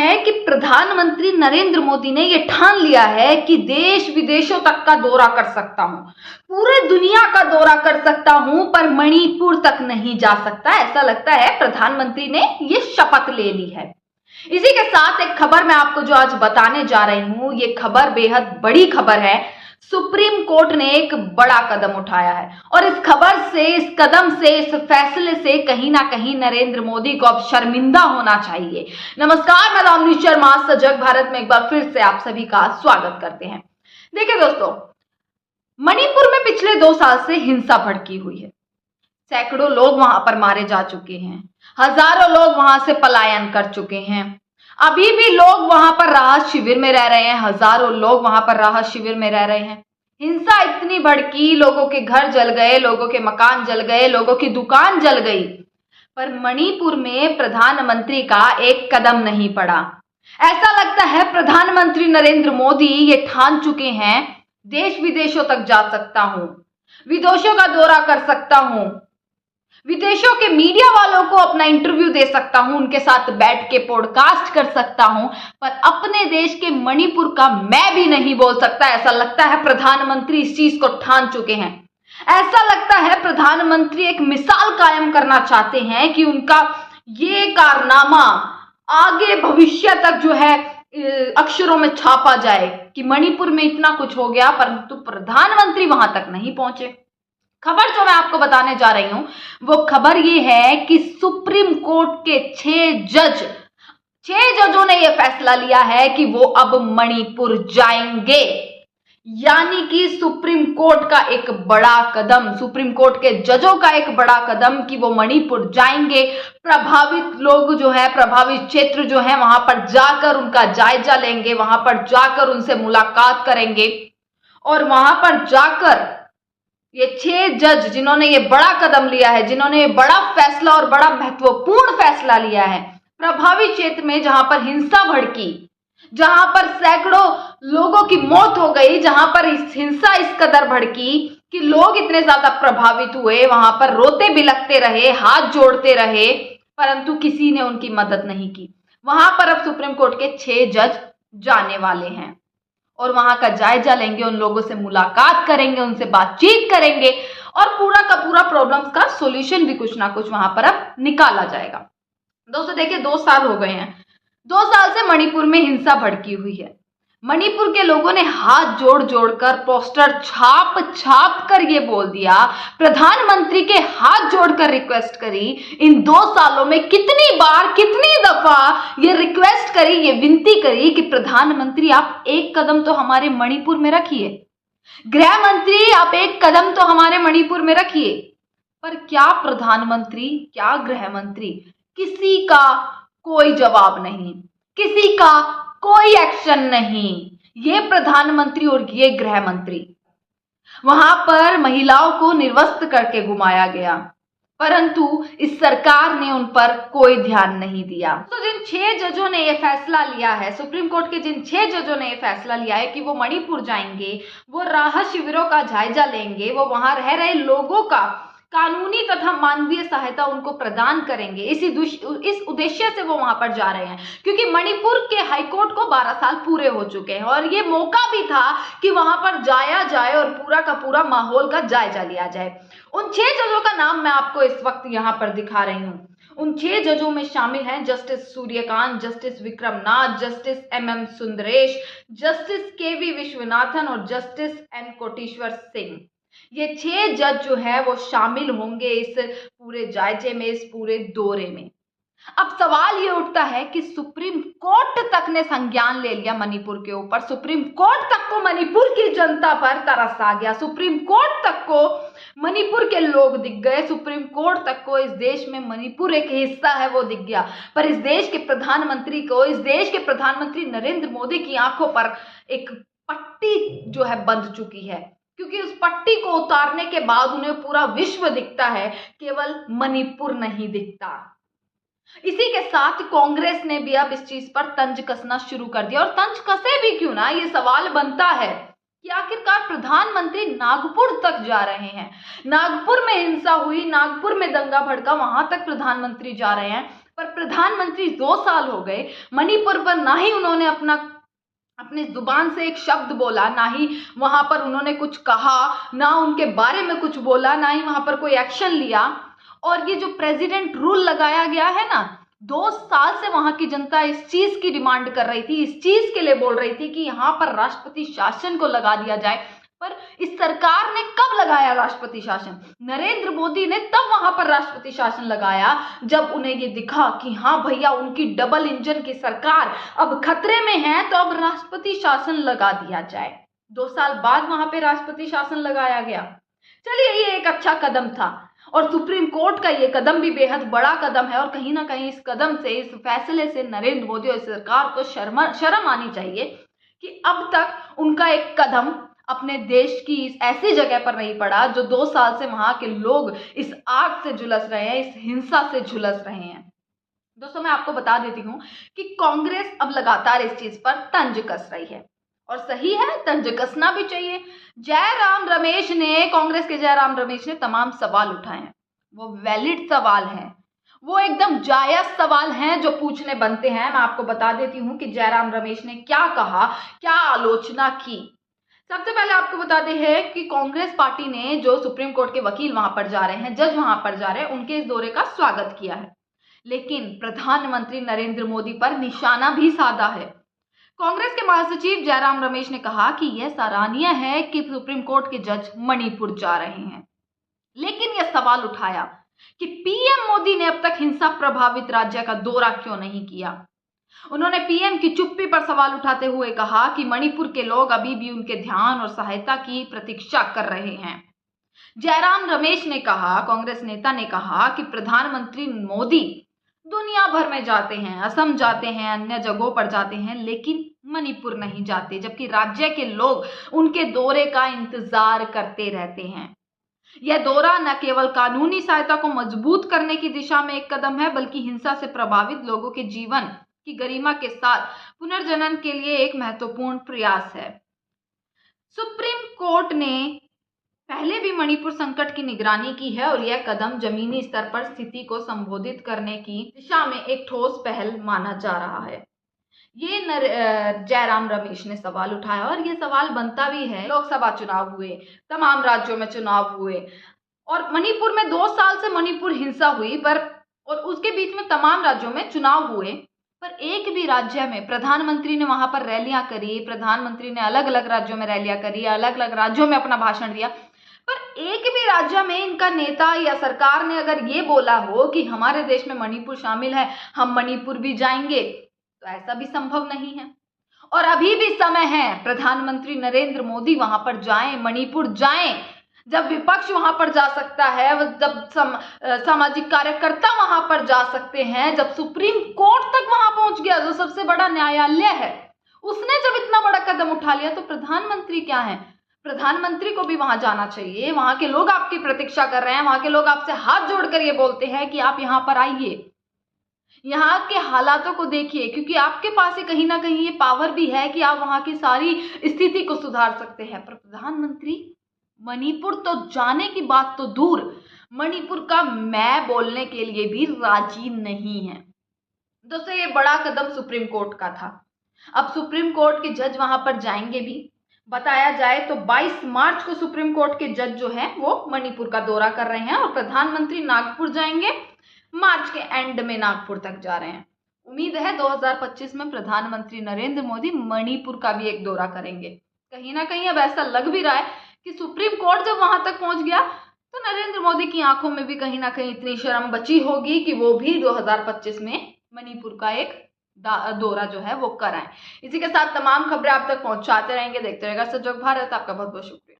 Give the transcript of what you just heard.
है कि प्रधानमंत्री नरेंद्र मोदी ने यह ठान लिया है कि देश विदेशों तक का दौरा कर सकता हूं, पूरे दुनिया का दौरा कर सकता हूं, पर मणिपुर तक नहीं जा सकता। ऐसा लगता है प्रधानमंत्री ने ये शपथ ले ली है। इसी के साथ एक खबर मैं आपको जो आज बताने जा रही हूं, ये खबर बेहद बड़ी खबर है। सुप्रीम कोर्ट ने एक बड़ा कदम उठाया है और इस खबर से, इस कदम से, इस फैसले से कहीं ना कहीं नरेंद्र मोदी को अब शर्मिंदा होना चाहिए। नमस्कार, मैं दामिनी शर्मा सजग भारत में एक बार फिर से आप सभी का स्वागत करते हैं। देखिए दोस्तों, मणिपुर में पिछले 2 साल से हिंसा भड़की हुई है। सैकड़ों लोग वहां पर मारे जा चुके हैं, हजारों लोग वहां से पलायन कर चुके हैं। अभी भी लोग वहां पर राहत शिविर में रह रहे हैं, हजारों लोग वहां पर राहत शिविर में रह रहे हैं। हिंसा इतनी भड़की, लोगों के घर जल गए, लोगों के मकान जल गए, लोगों की दुकान जल गई, पर मणिपुर में प्रधानमंत्री का एक कदम नहीं पड़ा। ऐसा लगता है प्रधानमंत्री नरेंद्र मोदी ये ठान चुके हैं, देश विदेशों तक जा सकता हूं, विदेशों का दौरा कर सकता हूं, विदेशों के मीडिया वालों को अपना इंटरव्यू दे सकता हूं, उनके साथ बैठ के पॉडकास्ट कर सकता हूं, पर अपने देश के मणिपुर का मैं भी नहीं बोल सकता। ऐसा लगता है प्रधानमंत्री इस चीज को ठान चुके हैं। ऐसा लगता है प्रधानमंत्री एक मिसाल कायम करना चाहते हैं कि उनका ये कारनामा आगे भविष्य तक जो है अक्षरों में छापा जाए कि मणिपुर में इतना कुछ हो गया, परंतु प्रधानमंत्री वहां तक नहीं पहुंचे। खबर जो मैं आपको बताने जा रही हूं वो खबर ये है कि सुप्रीम कोर्ट के 6 जजों ने यह फैसला लिया है कि वो अब मणिपुर जाएंगे। यानी कि सुप्रीम कोर्ट का एक बड़ा कदम, सुप्रीम कोर्ट के जजों का एक बड़ा कदम कि वो मणिपुर जाएंगे। प्रभावित लोग जो है, प्रभावित क्षेत्र जो है, वहां पर जाकर उनका जायजा लेंगे, वहां पर जाकर उनसे मुलाकात करेंगे और वहां पर जाकर ये 6 जज जिन्होंने ये बड़ा कदम लिया है, जिन्होंने ये बड़ा फैसला और बड़ा महत्वपूर्ण फैसला लिया है, प्रभावित क्षेत्र में जहां पर हिंसा भड़की, जहां पर सैकड़ों लोगों की मौत हो गई, जहां पर हिंसा इस कदर भड़की कि लोग इतने ज्यादा प्रभावित हुए, वहां पर रोते बिलखते रहे, हाथ जोड़ते रहे, परंतु किसी ने उनकी मदद नहीं की। वहां पर अब सुप्रीम कोर्ट के 6 जज जाने वाले हैं और वहां का जायजा लेंगे, उन लोगों से मुलाकात करेंगे, उनसे बातचीत करेंगे और पूरा का पूरा प्रॉब्लम्स का सॉल्यूशन भी कुछ ना कुछ वहां पर अब निकाला जाएगा। दोस्तों देखिए, 2 साल हो गए हैं, 2 साल से मणिपुर में हिंसा भड़की हुई है। मणिपुर के लोगों ने हाथ जोड़ जोड़कर, पोस्टर छाप छाप कर ये बोल दिया, प्रधानमंत्री के हाथ जोड़कर रिक्वेस्ट करी। इन 2 सालों में कितनी बार, कितनी दफा ये रिक्वेस्ट करी, ये विनती करी कि प्रधानमंत्री आप एक कदम तो हमारे मणिपुर में रखिए, गृह मंत्री आप एक कदम तो हमारे मणिपुर में रखिए। पर क्या प्रधानमंत्री, क्या गृह मंत्री, किसी का कोई जवाब नहीं, किसी का कोई एक्शन नहीं। ये प्रधानमंत्री और ये गृह मंत्री, वहां पर महिलाओं को निर्वस्त्र करके घुमाया गया, परंतु इस सरकार ने उन पर कोई ध्यान नहीं दिया। तो जिन 6 जजों ने यह फैसला लिया है, सुप्रीम कोर्ट के जिन 6 जजों ने यह फैसला लिया है कि वो मणिपुर जाएंगे, वो राहत शिविरों का जायजा लेंगे, वो वहां रह रहे लोगों का कानूनी तथा मानवीय सहायता उनको प्रदान करेंगे, इस उद्देश्य से वो वहां पर जा रहे हैं, क्योंकि मणिपुर के हाईकोर्ट को 12 साल पूरे हो चुके हैं और ये मौका भी था कि वहां पर जाया जाए और पूरा का पूरा माहौल का जायजा लिया जाए। उन 6 जजों का नाम मैं आपको इस वक्त यहाँ पर दिखा रही हूँ। उन 6 जजों में शामिल हैं justice Suryakant, justice Vikramnath, justice MM Sundaresh, justice KV Viswanathan और जस्टिस N कोटेश्वर सिंह। ये 6 जज जो है वो शामिल होंगे इस पूरे जायजे में, इस पूरे दौरे में। अब सवाल ये उठता है कि सुप्रीम कोर्ट तक ने संज्ञान ले लिया मणिपुर के ऊपर, सुप्रीम कोर्ट तक को मणिपुर की जनता पर तरस आ गया, सुप्रीम कोर्ट तक को मणिपुर के लोग दिख गए, सुप्रीम कोर्ट तक को इस देश में मणिपुर एक हिस्सा है वो दिख गया। पर इस देश के प्रधानमंत्री को, इस देश के प्रधानमंत्री नरेंद्र मोदी की आंखों पर एक पट्टी जो है बंध चुकी है, क्योंकि उस पट्टी को उतारने के बाद उन्हें पूरा विश्व दिखता है, केवल मणिपुर नहीं दिखता। इसी के साथ कांग्रेस ने भी अब इस चीज पर तंज कसना शुरू कर दिया, और तंज कसे भी क्यों ना, ये सवाल बनता है कि आखिरकार प्रधानमंत्री नागपुर तक जा रहे हैं। नागपुर में हिंसा हुई, नागपुर में दंगा भड़का, वहां तक प्रधानमंत्री जा रहे हैं, पर प्रधानमंत्री 2 साल हो गए, मणिपुर पर ना ही उन्होंने अपनी जुबान से एक शब्द बोला, ना ही वहां पर उन्होंने कुछ कहा, ना उनके बारे में कुछ बोला, ना ही वहां पर कोई एक्शन लिया। और ये जो प्रेसिडेंट रूल लगाया गया है ना, 2 साल से वहां की जनता इस चीज की डिमांड कर रही थी, इस चीज के लिए बोल रही थी कि यहाँ पर राष्ट्रपति शासन को लगा दिया जाए। पर इस सरकार ने कब लगाया राष्ट्रपति शासन? नरेंद्र मोदी ने तब वहां पर राष्ट्रपति शासन लगाया जब उन्हें ये दिखा कि हाँ भैया, उनकी डबल इंजन की सरकार अब खतरे में है, तो अब राष्ट्रपति शासन लगा दिया जाए। 2 साल बाद वहां पे राष्ट्रपति शासन लगाया गया। चलिए, ये एक अच्छा कदम था और सुप्रीम कोर्ट का ये कदम भी बेहद बड़ा कदम है और कहीं ना कहीं इस कदम से, इस फैसले से नरेंद्र मोदी और सरकार को शर्म आनी चाहिए कि अब तक उनका एक कदम अपने देश की इस ऐसी जगह पर नहीं पड़ा जो 2 साल से वहां के लोग इस आग से झुलस रहे हैं, इस हिंसा से झुलस रहे हैं। दोस्तों, मैं आपको बता देती हूँ कि कांग्रेस अब लगातार इस चीज पर तंज कस रही है और सही है, तंज कसना भी चाहिए। कांग्रेस के जयराम रमेश ने तमाम सवाल उठाए हैं। वो वैलिड सवाल हैं, वो एकदम जायज सवाल हैं जो पूछने बनते हैं। मैं आपको बता देती हूँ कि जयराम रमेश ने क्या कहा, क्या आलोचना की। सबसे पहले आपको बता दें है कि कांग्रेस पार्टी ने जो सुप्रीम कोर्ट के वकील वहां पर जा रहे हैं, जज वहां पर जा रहे हैं, उनके इस दौरे का स्वागत किया है, लेकिन प्रधानमंत्री नरेंद्र मोदी पर निशाना भी साधा है। कांग्रेस के महासचिव जयराम रमेश ने कहा कि यह सराहनीय है कि सुप्रीम कोर्ट के जज मणिपुर जा रहे हैं, लेकिन यह सवाल उठाया कि पीएम मोदी ने अब तक हिंसा प्रभावित राज्य का दौरा क्यों नहीं किया। उन्होंने पीएम की चुप्पी पर सवाल उठाते हुए कहा कि मणिपुर के लोग अभी भी उनके ध्यान और सहायता की प्रतीक्षा कर रहे हैं। जयराम रमेश ने कहा, कांग्रेस नेता ने कहा कि प्रधानमंत्री मोदी दुनिया भर में जाते हैं, असम जाते हैं, अन्य जगहों पर जाते हैं, लेकिन मणिपुर नहीं जाते, जबकि राज्य के लोग उनके दौरे का इंतजार करते रहते हैं। यह दौरा न केवल कानूनी सहायता को मजबूत करने की दिशा में एक कदम है, बल्कि हिंसा से प्रभावित लोगों के जीवन की गरिमा के साथ पुनर्जनन के लिए एक महत्वपूर्ण प्रयास है। सुप्रीम कोर्ट ने पहले भी मणिपुर संकट की निगरानी की है और यह कदम जमीनी स्तर पर स्थिति को संबोधित करने की दिशा में एक ठोस पहल माना जा रहा है। ये जयराम रमेश ने सवाल उठाया और ये सवाल बनता भी है। लोकसभा चुनाव हुए, तमाम राज्यों में चुनाव हुए और मणिपुर में 2 साल से मणिपुर हिंसा हुई, पर और उसके बीच में तमाम राज्यों में चुनाव हुए, पर एक भी राज्य में प्रधानमंत्री ने वहां पर रैलियां करी, प्रधानमंत्री ने अलग अलग राज्यों में रैलियां करी, अलग अलग राज्यों में अपना भाषण दिया, पर एक भी राज्य में इनका नेता या सरकार ने अगर ये बोला हो कि हमारे देश में मणिपुर शामिल है, हम मणिपुर भी जाएंगे, तो ऐसा भी संभव नहीं है। और अभी भी समय है, प्रधानमंत्री नरेंद्र मोदी वहां पर जाएं, मणिपुर जाएं। जब विपक्ष वहां पर जा सकता है, जब सामाजिक कार्यकर्ता वहां पर जा सकते हैं, जब सुप्रीम कोर्ट तक वहां पहुंच गया, जो सबसे बड़ा न्यायालय है, उसने जब इतना बड़ा कदम उठा लिया, तो प्रधानमंत्री क्या है? प्रधानमंत्री को भी वहां जाना चाहिए। वहां के लोग आपकी प्रतीक्षा कर रहे हैं, वहां के लोग आपसे हाथ जोड़कर ये बोलते हैं कि आप यहाँ पर आइए, यहाँ के हालातों को देखिए, क्योंकि आपके पास ही कहीं ना कहीं ये पावर भी है कि आप वहां की सारी स्थिति को सुधार सकते हैं। पर प्रधानमंत्री मणिपुर तो जाने की बात तो दूर, मणिपुर का मैं बोलने के लिए भी राजी नहीं है। दोस्तों, ये बड़ा कदम सुप्रीम कोर्ट का था। अब सुप्रीम कोर्ट के जज वहां पर जाएंगे भी। बताया जाए तो 22 मार्च को सुप्रीम कोर्ट के जज जो है वो मणिपुर का दौरा कर रहे हैं और प्रधानमंत्री नागपुर जाएंगे, मार्च के एंड में नागपुर तक जा रहे हैं। उम्मीद है 2025 में प्रधानमंत्री नरेंद्र मोदी मणिपुर का भी एक दौरा करेंगे। कहीं ना कहीं अब ऐसा लग भी रहा है कि सुप्रीम कोर्ट जब वहां तक पहुंच गया तो नरेंद्र मोदी की आंखों में भी कहीं ना कहीं इतनी शर्म बची होगी कि वो भी 2025 में मणिपुर का एक दौरा जो है वो कराएं। इसी के साथ तमाम खबरें आप तक पहुंचाते रहेंगे। देखते रहेगा सजग भारत। आपका बहुत बहुत शुक्रिया।